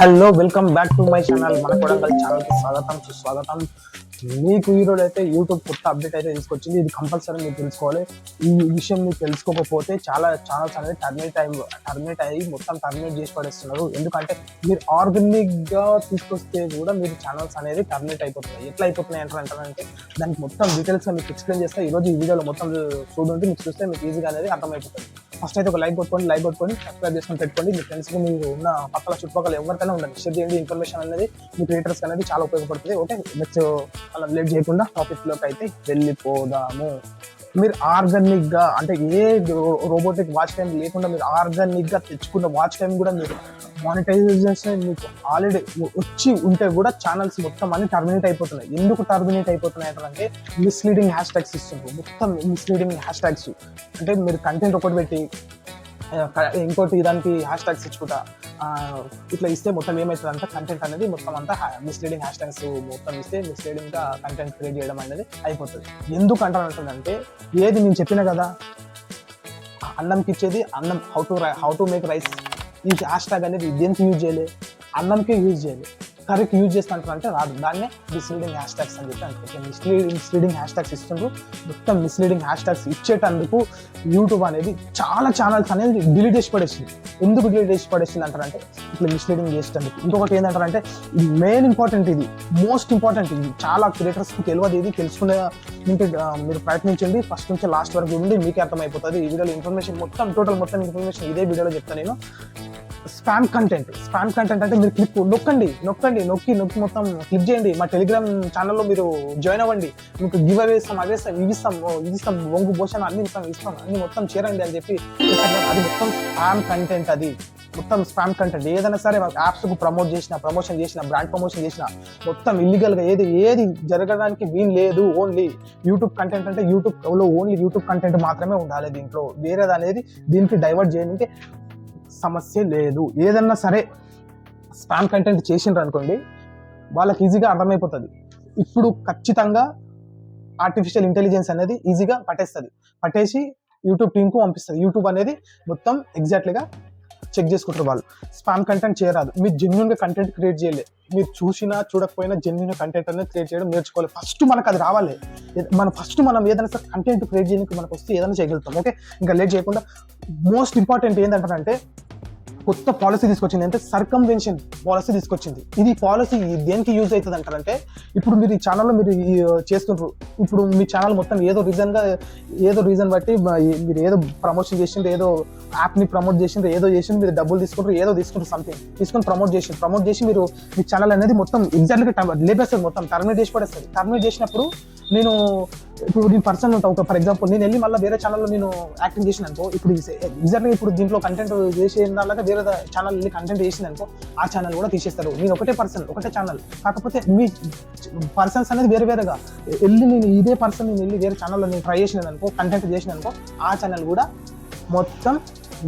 Hello welcome back to my channel మన Kodangal channel కి స్వాగతం సుస్వాగతం. మీకు ఈ రోజు అయితే యూట్యూబ్ కొత్త అప్డేట్ అయితే తీసుకొచ్చింది. ఇది కంపల్సరీ మీరు తెలుసుకోవాలి. ఈ విషయం మీరు తెలుసుకోకపోతే చాలా ఛానల్స్ అనేది టర్మినేట్ అయ్యి మొత్తం టర్మినేట్ చేసి పడేస్తున్నారు. ఎందుకంటే మీరు ఆర్గానిక్ గా తీసుకొస్తే కూడా మీరు ఛానల్స్ అనేది టర్మినేట్ అయిపోతున్నాయి. ఎట్లా అయిపోతున్నాయి అంటారంటే దానికి మొత్తం డీటెయిల్స్ గా మీకు ఎక్స్ప్లెయిన్ చేస్తా. ఈ రోజు ఈ వీడియోలో మొత్తం చూడండి, మీకు చూస్తే మీకు ఈజీగా అనేది అర్థమైపోతుంది. ఫస్ట్ అయితే ఒక లైక్ కొట్టుకొని సబ్స్క్రైబ్ చేసుకొని పెట్టుకోండి. మీ ఫ్రెండ్స్ కి మీరు ఉన్న పక్కల చుట్టుపక్కల ఎవరికైనా ఉండండి, షేర్ చేయండి. ఇన్ఫర్మేషన్ అనేది మీ క్రియేటర్స్ అనేది చాలా ఉపయోగపడుతుంది. ఓకే, నెక్స్ట్ అలా లేట్ చేయకుండా టాపిక్ లోకి అయితే వెళ్ళిపోదాము. మీరు ఆర్గానిక్ గా అంటే ఏ రోబోటిక్ వాచ్ టైం లేకుండా మీరు ఆర్గానిక్ గా తెచ్చుకున్న వాచ్ టైం కూడా మీరు మానిటైజేషన్ మీకు ఆల్రెడీ వచ్చి ఉంటే కూడా ఛానల్స్ మొత్తం అన్ని టర్మినేట్ అయిపోతున్నాయి. ఎందుకు టర్మినేట్ అయిపోతున్నాయి అంటే మిస్లీడింగ్ హ్యాష్ ట్యాగ్స్ ఇస్తున్నారు. మొత్తం మిస్లీడింగ్ హ్యాష్ ట్యాగ్స్ అంటే మీరు కంటెంట్ ఒకటి పెట్టి ఇంకోటి దానికి హ్యాష్ ట్యాగ్స్ ఇచ్చుకుంటా ఇట్లా ఇస్తే మొత్తం ఏమవుతుంది అంటే కంటెంట్ అనేది మొత్తం అంతా మిస్లీడింగ్ హ్యాష్ ట్యాగ్స్ మొత్తం ఇస్తే మిస్లీడింగ్ గా కంటెంట్ క్రియేట్ చేయడం అనేది అయిపోతుంది. ఎందుకు అంటానంటే ఏది నేను చెప్పిన కదా, అన్నంకి ఇచ్చేది అన్నం, హౌ టు మేక్ రైస్, ఈ హ్యాష్ ట్యాగ్ అనేది దేనికి యూజ్ చేయలే, అన్నంకే యూజ్ చేయలే. కరెక్ట్ యూజ్ చేస్తానంటే రాదు. దాన్నే మిస్లీడింగ్ హ్యాష్ ట్యాగ్స్ అని చెప్పి అంటే మిస్లీడింగ్ హ్యాష్ ట్యాగ్స్ ఇస్తుండ్రు. మొత్తం మిస్లీడింగ్ హ్యాష్ ట్యాగ్స్ ఇచ్చేటందుకు యూట్యూబ్ అనేది చాలా ఛానల్స్ అనేది డిలీట్ చేసి పడేసింది. ఎందుకు డిలీట్ చేసి పడేసింది అంటారంటే ఇట్లా మిస్లీడింగ్ చేసేటందుకు. ఇంకొకటి ఏంటంటారంటే ఇది మెయిన్ ఇంపార్టెంట్, ఇది మోస్ట్ ఇంపార్టెంట్. ఇది చాలా క్రియేటర్స్కి తెలియదు. ఇది తెలుసుకునే మీరు ప్రయత్నించండి. ఫస్ట్ నుంచి లాస్ట్ వరకు ఉండి మీకే అర్థమైపోతుంది. ఈ వీడియోలో ఇన్ఫర్మేషన్ మొత్తం ఇన్ఫర్మేషన్ ఇదే వీడియోలో చెప్తాను నేను. స్పామ్ కంటెంట్ అంటే మీరు నొక్కి మొత్తం క్లిక్ చేయండి. మా టెలిగ్రామ్ ఛానల్లో మీరు జాయిన్ అవ్వండి. మీకు గివ్ అవే ఇస్తాం, ఇది ఇస్తాం వంగు భోషణ అన్ని ఇస్తాం అన్ని మొత్తం చేరండి అని చెప్పి అది మొత్తం స్పామ్ కంటెంట్. అది మొత్తం స్పామ్ కంటెంట్. ఏదైనా సరే యాప్స్ కు ప్రమోషన్ చేసిన బ్రాండ్ ప్రమోషన్ చేసిన మొత్తం ఇల్లీగల్ గా ఏది జరగడానికి వీలు లేదు. ఓన్లీ యూట్యూబ్ కంటెంట్ అంటే యూట్యూబ్ లో ఓన్లీ యూట్యూబ్ కంటెంట్ మాత్రమే ఉండాలి. దీంట్లో వేరేది అనేది దీనికి డైవర్ట్ చేయడానికి సమస్య లేదు. ఏదన్నా సరే స్పామ్ కంటెంట్ చేసిండ్రు అనుకోండి, వాళ్ళకి ఈజీగా అర్థమైపోతుంది. ఇప్పుడు ఖచ్చితంగా ఆర్టిఫిషియల్ ఇంటెలిజెన్స్ అనేది ఈజీగా పట్టేసి యూట్యూబ్ టీమ్ కు పంపిస్తుంది. యూట్యూబ్ అనేది మొత్తం ఎగ్జాక్ట్లీగా చెక్ చేసుకుంటారు. వాళ్ళు స్పామ్ కంటెంట్ చేయరాదు. మీరు జెన్యున్ గా కంటెంట్ క్రియేట్ చేయలేదు. మీరు చూసినా చూడకపోయినా జెన్యున్ కంటెంట్ అనేది క్రియేట్ చేయడం నేర్చుకోవాలి. ఫస్ట్ మనకు అది రావాలి. మనం ఏదైనా సరే కంటెంట్ క్రియేట్ చేయడానికి మనకు వస్తే ఏదైనా చేయగలుగుతాం. ఓకే, ఇంకా లేట్ చేయకుండా మోస్ట్ ఇంపార్టెంట్ ఏంటంటే కొత్త పాలసీ తీసుకొచ్చింది. అంటే సర్కంవెన్షన్ పాలసీ తీసుకొచ్చింది. ఇది పాలసీ దేనికి యూజ్ అవుతుంది అంటారంటే ఇప్పుడు మీరు ఈ ఛానల్లో మీరు చేస్తుంటారు. ఇప్పుడు మీ ఛానల్ మొత్తం ఏదో రీజన్ బట్టి మీరు ఏదో ప్రమోషన్ చేసిండ్రు, ఏదో యాప్ని ప్రమోట్ చేసిండ్రు, ఏదో చేసిండ్రు, మీరు డబ్బులు తీసుకుంటారు, సంథింగ్ తీసుకొని ప్రమోట్ చేసి మీరు మీ ఛానల్ అనేది మొత్తం ఎగ్జాక్ట్గా లేపేస్తుంది, మొత్తం టర్మినేట్ చేసి పడేస్తుంది. టర్మినేట్ చేసినప్పుడు నేను పర్సన్ ఉంటా, ఒక ఫర్ ఎగ్జాంపుల్ నేను వెళ్ళి మళ్ళీ వేరే ఛానల్లో నేను యాక్టింగ్ చేసిన అనుకో, ఇప్పుడు ఎగ్జాక్ట్గా ఇప్పుడు దీంట్లో కంటెంట్ చేసే దానిలాగా వేరే ఛానల్ వెళ్ళి కంటెంట్ చేసింది అనుకో, ఆ ఛానల్ కూడా తీసేస్తారు. నేను ఒకటే ఛానల్, కాకపోతే మీ పర్సన్స్ అనేది వేరేగా వెళ్ళి నేను వెళ్ళి వేరే ఛానల్లో నేను ట్రై చేసినాను అనుకో, కంటెంట్ చేసిన అనుకో, ఆ ఛానల్ కూడా మొత్తం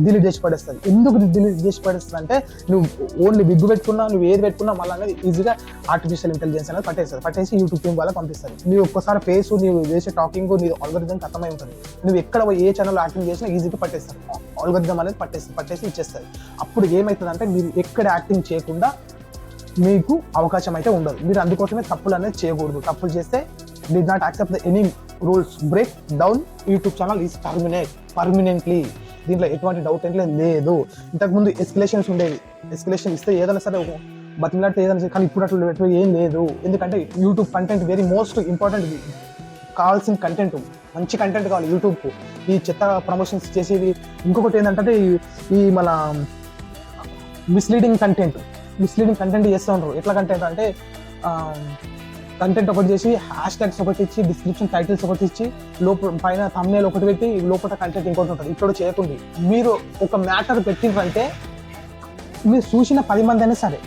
డిలీట్ చేసి పడేస్తుంది. ఎందుకు డిలీట్ చేసి పడేస్తుంది అంటే నువ్వు ఓన్లీ విగ్ పెట్టుకున్నా, నువ్వు ఏది పెట్టుకున్నా మళ్ళీ అనేది ఈజీగా ఆర్టిఫిషియల్ ఇంటెలిజెన్స్ అనేది పట్టేసి యూట్యూబ్ టీమ్ వాళ్ళకి పంపిస్తుంది. నువ్వు ఒక్కసారి ఫేస్, నువ్వు చేసే టాకింగ్, నీ ఆల్గరిథం అర్థమై ఉంటుంది. నువ్వు ఎక్కడ ఏ ఛానల్ యాక్టింగ్ చేసినా ఈజీగా పట్టేస్తారు. ఆల్గరిథం అనేది పట్టేసి ఇచ్చేస్తుంది. అప్పుడు ఏమవుతుందంటే మీరు ఎక్కడ యాక్టింగ్ చేయకుండా మీకు అవకాశం అయితే ఉండదు. మీరు అందుకోసమే తప్పులు అనేది చేయకూడదు. తప్పులు చేస్తే did not accept the any rules, break down YouTube channel is permanently. దీంట్లో ఎటువంటి డౌట్ అయితే లేదు. ఇంతకుముందు ఎస్కలేషన్స్ ఉండేవి. ఎస్కలేషన్ ఇస్తే ఏదైనా సరే బతిలాడితే ఏదైనా, కానీ ఇప్పుడు అట్లా ఏం లేదు. ఎందుకంటే YouTube content very most important. కావాల్సిన కంటెంట్, మంచి కంటెంట్ కావాలి యూట్యూబ్కు. ఈ చెత్త ప్రమోషన్స్ చేసేది. ఇంకొకటి ఏంటంటే ఈ మన మిస్లీడింగ్ కంటెంట్ చేస్తూ ఉంటారు. ఎట్లా కంటెంట్ అంటే కంటెంట్ ఒకటి చేసి హ్యాష్ ట్యాగ్స్ ఒకటి ఇచ్చి, డిస్క్రిప్షన్ టైటిల్స్ ఒకటి ఇచ్చి, పైన థంబ్నెయిల్ ఒకటి పెట్టి, లోపల కంటెంట్ ఇంకోటి ఉంటుంది. ఇప్పుడు చేయకుండా మీరు ఒక మ్యాటర్ పెట్టిండ్రంటే మీరు చూసిన 10 మంది అయినా సరే,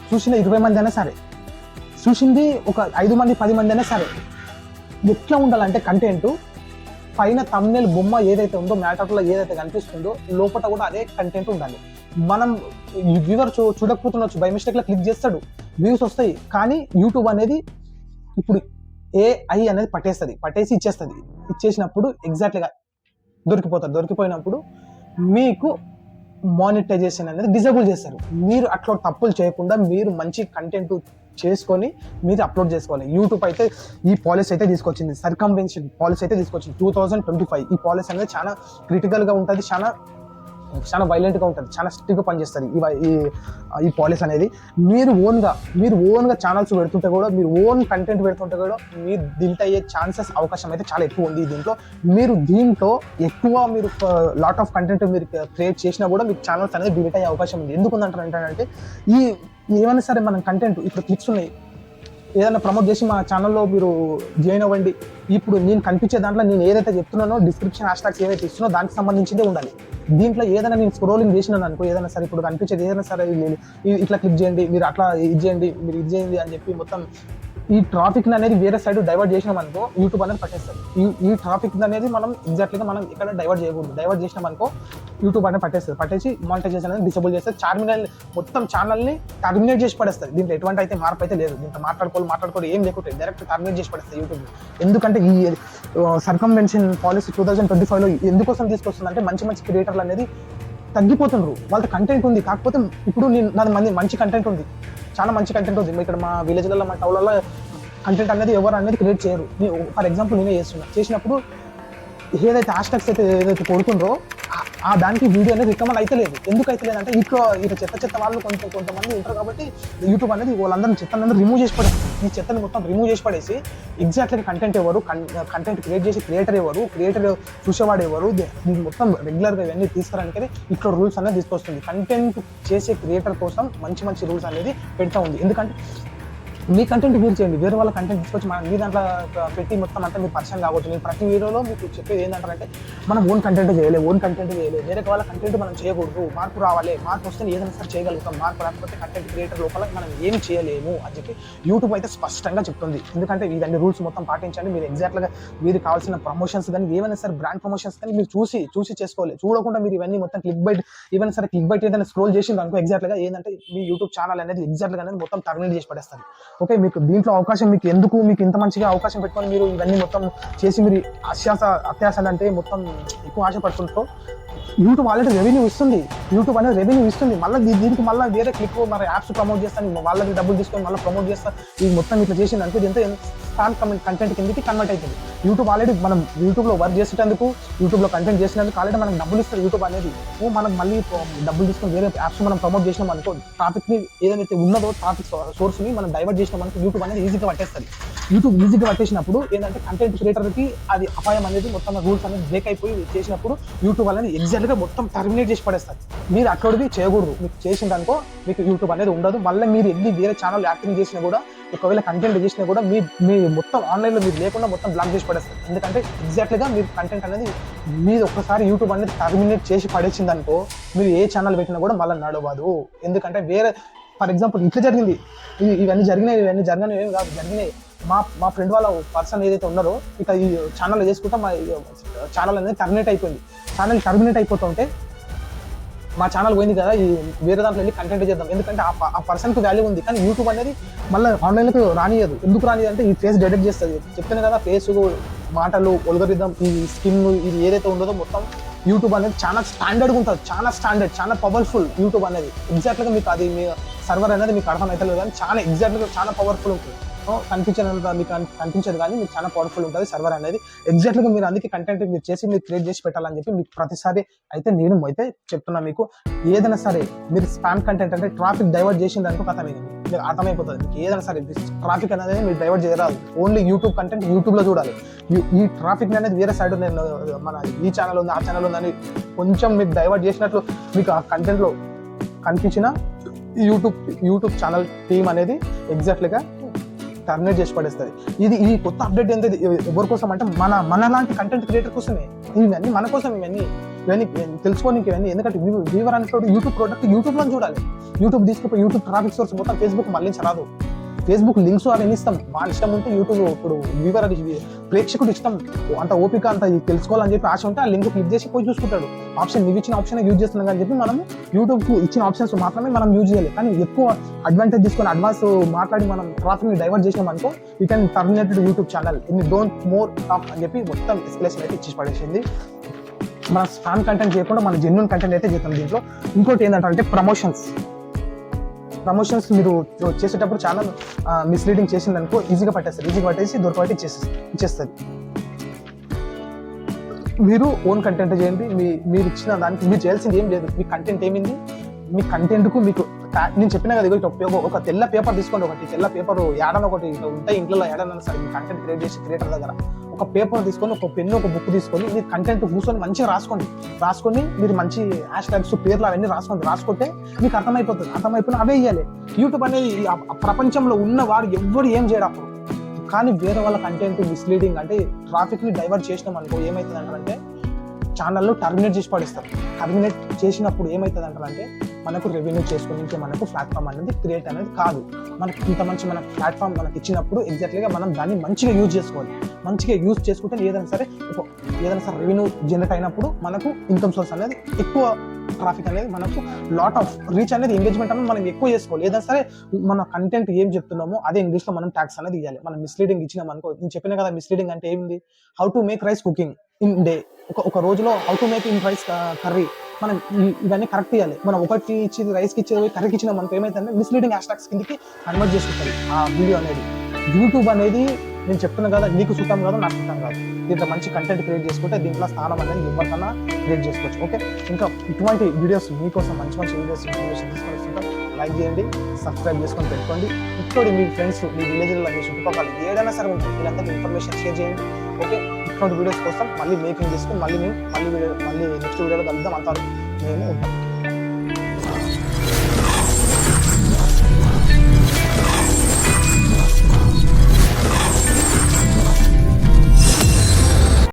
చూసిన 20 మంది అయినా సరే, చూసింది ఒక 5 మంది 10 మంది అయినా సరే, ఎట్లా ఉండాలంటే కంటెంట్ పైన థంబ్నెయిల్ బొమ్మ ఏదైతే ఉందో, మ్యాటర్లో ఏదైతే కనిపిస్తుందో లోపల కూడా అదే కంటెంట్ ఉండాలి. మనం వ్యూవర్ చూడకపోతుండొచ్చు, బై మిస్టేక్లో క్లిక్ చేస్తాడు, వ్యూస్ వస్తాయి. కానీ యూట్యూబ్ అనేది ఇప్పుడు AI అనేది పట్టేసి ఇచ్చేసినప్పుడు ఎగ్జాక్ట్లీగా దొరికిపోయినప్పుడు మీకు మానిటైజేషన్ అనేది డిజేబుల్ చేస్తారు. మీరు అట్లా తప్పులు చేయకుండా మీరు మంచి కంటెంట్ చేసుకొని మీరు అప్లోడ్ చేసుకోవాలి. యూట్యూబ్ అయితే ఈ పాలసీ అయితే తీసుకొచ్చింది, సర్కంవెన్షన్ పాలసీ అయితే తీసుకొచ్చింది 2025. ఈ పాలసీ అనేది చాలా క్రిటికల్గా ఉంటుంది, చాలా వైలెంట్గా ఉంటుంది, చాలా స్ట్రిక్ట్గా పనిచేస్తుంది ఈ పాలసీ అనేది. మీరు ఓన్గా ఛానల్స్ పెడుతుంటే కూడా, మీరు ఓన్ కంటెంట్ పెడుతుంటే కూడా మీరు డిలీట్ అయ్యే ఛాన్సెస్ అవకాశం అయితే చాలా ఎక్కువ ఉంది. దీంట్లో ఎక్కువ మీరు లాట్ ఆఫ్ కంటెంట్ మీరు క్రియేట్ చేసినా కూడా మీకు ఛానల్స్ అనేది డిలీట్ అయ్యే అవకాశం ఉంది. ఎందుకుందంటారు ఏంటంటే ఏమైనా సరే మనం కంటెంట్ ఇప్పుడు క్లిక్స్ ఉన్నాయి, ఏదైనా ప్రమోట్ చేసి మా ఛానల్లో మీరు జాయిన్ అవ్వండి, ఇప్పుడు నేను కనిపించే దాంట్లో నేను ఏదైతే చెప్తున్నానో డిస్క్రిప్షన్ హ్యాష్టాగ్స్ ఏవైతే ఇస్తున్నో దానికి సంబంధించిందే ఉండాలి. దీంట్లో ఏదైనా నేను స్క్రోలింగ్ చేసినాను అనుకో, ఏదైనా సరే ఇప్పుడు కనిపించేది ఏదైనా సరే ఇట్లా క్లిక్ చేయండి, మీరు అట్లా ఇది చేయండి అని చెప్పి మొత్తం ఈ ట్రాఫిక్ అనేది వేరే సైడ్ డైవర్ట్ చేసినాం అనుకో యూట్యూబ్ అనేది పట్టేస్తారు. ఈ ట్రాఫిక్ అనేది మనం ఎగ్జాక్ట్గా మనం ఇక్కడ డైవర్ట్ చేయకూడదు. డైవర్ట్ చేసినాం అనుకో యూట్యూబ్ అనేది పట్టేసి మానిటైజేషన్ అనేది డిసేబుల్ చేస్తారు. మొత్తం ఛానల్ని టర్మినేట్ చేసి పడేస్తుంది. దీంట్లో ఎటువంటి అయితే మార్పు అయితే లేదు. దీంట్లో మాట్లాడుకోవాలి ఏం లేకుంటే డైరెక్ట్ టర్మినేట్ చేసి పడేస్తుంది యూట్యూబ్. ఎందుకంటే ఈ సర్కంవెన్షన్ పాలసీ 2025లో ఎందుకోసం తీసుకొస్తుంది అంటే మంచి క్రియేటర్లు అనేది తగ్గిపోతున్నారు. వాళ్ళ కంటెంట్ ఉంది, కాకపోతే ఇప్పుడు నాది మంచి కంటెంట్ ఉంది, చాలా మంచి కంటెంట్ ఉంది. ఇక్కడ మా విలేజ్లలో మా టౌన్లలో కంటెంట్ అనేది ఎవరు అనేది క్రియేట్ చేయరు. ఫర్ ఎగ్జాంపుల్ నేనే చేసినప్పుడు ఏదైతే హ్యాష్టాగ్స్ ఏదైతే కొడుతుండ్రో ఆ దానికి వీడియో అనేది రికమెండ్ అయితే లేదు. ఎందుకు అయితే లేదంటే ఇట్లా చెత్త వాళ్ళు కొంతమంది ఉంటారు కాబట్టి యూట్యూబ్ అనేది వాళ్ళందరినీ చెత్తనందరూ రిమూవ్ చేసి పడేసి, ఈ చెత్తని మొత్తం రిమూవ్ చేసి పడేసి ఎగ్జాక్ట్గా కంటెంట్ ఎవరు, కంటెంట్ క్రియేట్ చేసి క్రియేటర్ చూసేవాడు ఎవరు, దీనికి మొత్తం రెగ్యులర్గా ఇవన్నీ తీసుకురానికి ఇట్లా రూల్స్ అనేది తీసుకొస్తుంది. కంటెంట్ చేసే క్రియేటర్ కోసం మంచి రూల్స్ అనేది పెడతా ఉంది. ఎందుకంటే మీ కంటెంట్ మీరు చేయండి, వేరే వాళ్ళ కంటెంట్ తీసుకొచ్చి మీ దాంట్లో పెట్టి మొత్తం అంతా మీరు పరిచయం కావచ్చు. నేను ప్రతి వీడియోలో మీకు చెప్పేది ఏంటంటే మనం ఓన్ కంటెంట్ చేయాలి, వేరే వాళ్ళ కంటెంట్ మనం చేయకూడదు. మార్పు రావాలి, మార్పు వస్తే ఏదైనా సరే చేయగలుగుతాం, మార్పు రాకపోతే కంటెంట్ క్రియేటర్ లోపల మనం ఏం చేయలేము అని చెప్పి యూట్యూబ్ అయితే స్పష్టంగా చెప్తుంది. ఎందుకంటే ఇవన్నీ రూల్స్ మొత్తం పాటించండి. మీరు ఎగ్జాక్ట్గా మీరు కావాల్సిన ప్రమోషన్స్ కానీ ఏమైనా సరే బ్రాండ్ ప్రమోషన్స్ కానీ మీరు చూసి చేసుకోవాలి. చూడకుండా మీరు ఇవన్నీ మొత్తం క్లిక్ బైట్ ఏదైనా స్క్రోల్ చేసింది అనుకో ఎగ్జాక్ట్గా ఏంటంటే మీ యూట్యూబ్ ఛానల్ అనేది ఎగ్జాక్ట్గా అనేది మొత్తం టర్మినేట్ చేసి పడేస్తారు. ఓకే, మీకు దీంట్లో అవకాశం మీకు ఇంత మంచిగా అవకాశం పెట్టుకొని మీరు ఇవన్నీ మొత్తం చేసి మీరు అత్యాశలు అంటే మొత్తం ఎక్కువ ఆశపడుతుంటారు. యూట్యూబ్ ఆల్రెడీ రెవెన్యూ ఇస్తుంది, మళ్ళీ దీనికి మళ్ళీ వేరే క్లిక్ మరి యాప్స్ ప్రమోట్ చేస్తాను, వాళ్ళకి డబ్బులు తీసుకొని మళ్ళీ ప్రమోట్ చేస్తాను. ఇది మొత్తం ఇట్లా చేసింది అనుకో ఎంత స్పామ్ కంటెంట్ కిందకి కన్వర్ట్ అవుతుంది. యూట్యూబ్ ఆల్రెడీ మనం యూట్యూబ్లో వర్క్ చేసేటందుకు, యూట్యూబ్లో కంటెంట్ చేసినందుకు ఆల్రెడీ మనకు డబ్బులు ఇస్తారు యూట్యూబ్ అనేది. మనకు మళ్ళీ డబ్బులు తీసుకొని వేరే యాప్స్ మనం ప్రమోట్ చేసినాం అనుకో, ట్రాఫిక్ని ఏదైతే ఉన్నదో ట్రాఫిక్ సోర్స్ని మనం డైవర్ట్ చేసినాం అనుకో యూట్యూబ్ అనేది ఈజీగా పట్టేస్తుంది. యూట్యూబ్ ఈజీగా పట్టేసినప్పుడు ఏంటంటే కంటెంట్ క్రియేటర్కి అది అపాయం అనేది మొత్తం రూల్స్ అనేది బ్రేక్ అయిపోయి చేసినప్పుడు యూట్యూబ్ అనేది ఎగ్జాక్ట్గా మొత్తం టర్మినేట్ చేసి పడేస్తారు. మీరు అక్కడికి చేయకూడదు. మీకు చేసిందనుకో మీకు యూట్యూబ్ అనేది ఉండదు. మళ్ళీ మీరు ఎన్ని వేరే ఛానల్ యాక్టింగ్ చేసినా కూడా, ఒకవేళ కంటెంట్ చేసినా కూడా మీ మొత్తం ఆన్లైన్లో మీరు లేకుండా మొత్తం బ్లాక్ చేసి పడేస్తారు. ఎందుకంటే ఎగ్జాక్ట్గా మీరు కంటెంట్ అనేది మీరు ఒక్కసారి యూట్యూబ్ అనేది టర్మినేట్ చేసి పడేసిందనుకో మీరు ఏ ఛానల్ పెట్టినా కూడా మళ్ళీ నడవదు. ఎందుకంటే వేరే ఫర్ ఎగ్జాంపుల్ ఇట్లా జరిగింది, ఇవన్నీ జరగనివి ఏమి కాదు, జరిగినాయి. మా ఫ్రెండ్ వాళ్ళ పర్సన్ ఏదైతే ఉన్నారో ఇక ఈ ఛానల్ చేసుకుంటా మా ఛానల్ అనేది టర్మినేట్ అయిపోయింది. ఛానల్ టర్మినేట్ అయిపోతుంటే మా ఛానల్ పోయింది కదా, ఈ వేరే దాంట్లో వెళ్ళి కంటెంట్ చేద్దాం. ఎందుకంటే ఆ పర్సన్కి వాల్యూ ఉంది, కానీ యూట్యూబ్ అనేది మళ్ళీ ఆన్లైన్లకు రానియదు. ఎందుకు రానియదు అంటే ఈ ఫేస్ డిటెక్ట్ చేస్తుంది. చెప్తాను కదా, ఫేస్, మాటలు, ఒల్గరిథం, ఈ స్కిన్, ఇది ఏదైతే ఉండదో మొత్తం యూట్యూబ్ అనేది చాలా స్టాండర్డ్గా ఉంటుంది, చాలా పవర్ఫుల్ యూట్యూబ్ అనేది. ఎగ్జాక్ట్గా మీకు అది మీ సర్వర్ అనేది మీకు అర్థమవుతలేదు, కానీ చాలా ఎగ్జాక్ట్గా చాలా పవర్ఫుల్ ఉంటుంది. కనిపించేదంతా మీకు కనిపించదు, కానీ మీకు చాలా పవర్ఫుల్ ఉంటుంది సర్వర్ అనేది. ఎగ్జాక్ట్గా మీరు అందుకే కంటెంట్ మీరు క్రియేట్ చేసి పెట్టాలని చెప్పి మీకు ప్రతిసారి అయితే నేను అయితే చెప్తున్నా. మీకు ఏదైనా సరే మీరు స్పామ్ కంటెంట్ అంటే ట్రాఫిక్ డైవర్ట్ చేసింది అనుకో కథ మీకు అర్థమైపోతుంది. మీకు ఏదైనా సరే ట్రాఫిక్ అనేది మీరు డైవర్ట్ చేయరాదు. ఓన్లీ యూట్యూబ్ కంటెంట్ యూట్యూబ్లో చూడాలి. ఈ ట్రాఫిక్ అనేది వేరే సైడ్ నేను మన ఈ ఛానల్ ఉంది, ఆ ఛానల్ ఉంది అని కొంచెం మీకు డైవర్ట్ చేసినట్లు మీకు ఆ కంటెంట్లో కనిపించిన యూట్యూబ్ ఛానల్ టీమ్ అనేది ఎగ్జాక్ట్గా టర్మినేట్ చేసి పడేస్తుంది. ఈ కొత్త అప్డేట్ ఎంత ఎవరి కోసం అంటే మన లాంటి కంటెంట్ క్రియేటర్ కోసమే. ఇవన్నీ మన కోసం, ఇవన్నీ తెలుసుకోనికి ఇవన్నీ. ఎందుకంటే వీవర్ అనేటువంటి యూట్యూబ్ ప్రోడక్ట్ యూట్యూబ్లో చూడాలి. యూట్యూబ్ తీసుకుపోయి యూట్యూబ్ ట్రాఫిక్ సోర్స్ మొత్తం ఫేస్బుక్ మళ్ళించరాదు. ఫేస్బుక్ లింక్స్ అవన్నీ ఇస్తాం, వాళ్ళ ఇష్టం ఉంటే యూట్యూబ్ ఇప్పుడు వ్యూవర్ ప్రేక్షకుడు ఇష్టం అంత ఓపిక అంత తెలుసుకోవాలని చెప్పి ఆశ ఉంటే ఆ లింక్ క్లిక్ చేసి పోయి చూసుకుంటాడు. నువ్వు ఇచ్చిన ఆప్షన్ యూజ్ చేస్తున్నాం అని చెప్పి మనం యూట్యూబ్కు ఇచ్చిన ఆప్షన్స్ మాత్రమే మనం యూజ్ చేయాలి. కానీ ఎక్కువ అడ్వాంటేజ్ తీసుకొని అడ్వాన్స్ మాట్లాడి మనం ట్రాఫిక్ని డైవర్ట్ చేసినాం అనుకో you can terminated YouTube channel in don't more talk అని చెప్పి మొత్తం ఎస్కలేషన్ అయితే ఇచ్చి పడేసింది. మన స్పామ్ కంటెంట్ చేయకుండా మన జెన్యున్ కంటెంట్ అయితే చేస్తాం దీంట్లో. ఇంకోటి ఏంటంటే ప్రమోషన్స్ మీరు చేసేటప్పుడు చాలా మిస్లీడింగ్ చేసింది అనుకో ఈజీగా పట్టేసి దొరకబట్టి ఇచ్చేస్తుంది. మీరు ఓన్ కంటెంట్ చేయండి. మీరు ఇచ్చిన దానికి మీరు చేయాల్సింది ఏం లేదు. మీ కంటెంట్ ఏమింది, మీ కంటెంట్కు మీకు నేను చెప్పినా కదా, ఒక తెల్ల పేపర్ తీసుకోండి. ఒకటి తెల్ల పేపర్ ఏడన ఒకటి ఉంటాయి ఇంట్లో, ఏడన్నా సరే మీ కంటెంట్ క్రియేట్ చేసి క్రియేటర్ దగ్గర ఒక పేపర్ తీసుకొని, ఒక పెన్ను, ఒక బుక్ తీసుకొని మీరు కంటెంట్ కూర్చొని మంచిగా రాసుకొని మీరు మంచి హ్యాష్ ట్యాగ్స్ పేర్లు అవన్నీ రాసుకుంటే మీకు అర్థమైపోయిన అవే ఇవ్వాలి. యూట్యూబ్ అనేది ప్రపంచంలో ఉన్నవాడు ఎవ్వరు ఏం చేయడం అప్పుడు. కానీ వేరే వాళ్ళ కంటెంట్ మిస్లీడింగ్ అంటే ట్రాఫిక్ ని డైవర్ట్ చేసినాం అనుకో ఏమవుతుంది అంటే ఛానల్లో టర్మినేట్ చేసి పడిస్తారు. టర్మినేట్ చేసినప్పుడు ఏమవుతుంది అంటే మనకు రెవెన్యూ చేసుకుని మనకు ప్లాట్ఫామ్ అనేది క్రియేట్ అనేది కాదు. మనకి ఇంత మంచి మన ప్లాట్ఫామ్ మనకి ఇచ్చినప్పుడు ఎగ్జాక్ట్లీగా మనం దాన్ని మంచిగా యూజ్ చేసుకోవాలి. మంచిగా యూజ్ చేసుకుంటే ఏదైనా సరే రెవెన్యూ జనరేట్ అయినప్పుడు మనకు ఇన్కమ్ సోర్స్ అనేది ఎక్కువ, ట్రాఫిక్ అనేది మనకు లాట్ ఆఫ్ రీచ్ అనేది ఎంగేజ్మెంట్ అనేది మనం ఎక్కువ చేసుకోవాలి. ఏదైనా సరే మన కంటెంట్ ఏం చెప్తున్నామో అదే ఇంగ్లీష్లో మనం ట్యాగ్స్ అనేది ఇవ్వాలి. మనం మిస్లీడింగ్ ఇచ్చినాం అనుకో, నేను చెప్పిన కదా మిస్లీడింగ్ అంటే ఏంది, how to make rice cooking in day, ఒక రోజులో how to make in rice curry, మనం ఇవన్నీ కరెక్ట్ ఇవ్వాలి. మనం ఒకటి ఇచ్చేది రైస్కి ఇచ్చేది కర్రీకి ఇచ్చినాం మనకు ఏమైతే మిస్లీడింగ్ హ్యాష్ ట్యాగ్స్ కిందకి కన్వర్ట్ చేసుకుంటుంది ఆ వీడియో అనేది. యూట్యూబ్ అనేది నేను చెప్తున్నా కదా, నీకు సుతం కాదు నాకు సుతం కాదు. దీంట్లో మంచి కంటెంట్ క్రియేట్ చేసుకుంటే దీంట్లో స్థానం అనేది ఎవరికన్నా క్రియేట్ చేసుకోవచ్చు. ఓకే, ఇంకా ఇటువంటి వీడియోస్ మీకోసం మంచి వీడియోస్ ఇన్ఫర్మేషన్ తీసుకొని వస్తుంటాం. లైక్ చేయండి, సబ్స్క్రైబ్ చేసుకొని పెట్టుకోండి. ఇప్పుడు మీ ఫ్రెండ్స్, మీ విలేజ్లో, మీ చుట్టుపక్కల ఏదైనా సరే ఉంటుంది వీళ్ళంతా ఇన్ఫర్మేషన్ షేర్ చేయండి. ఓకే, ఇటువంటి వీడియోస్ కోసం మళ్ళీ మేకింగ్ చేసుకొని మళ్ళీ నెక్స్ట్ వీడియోలో కలుద్దాం. అంతా మేము ఉంటాం.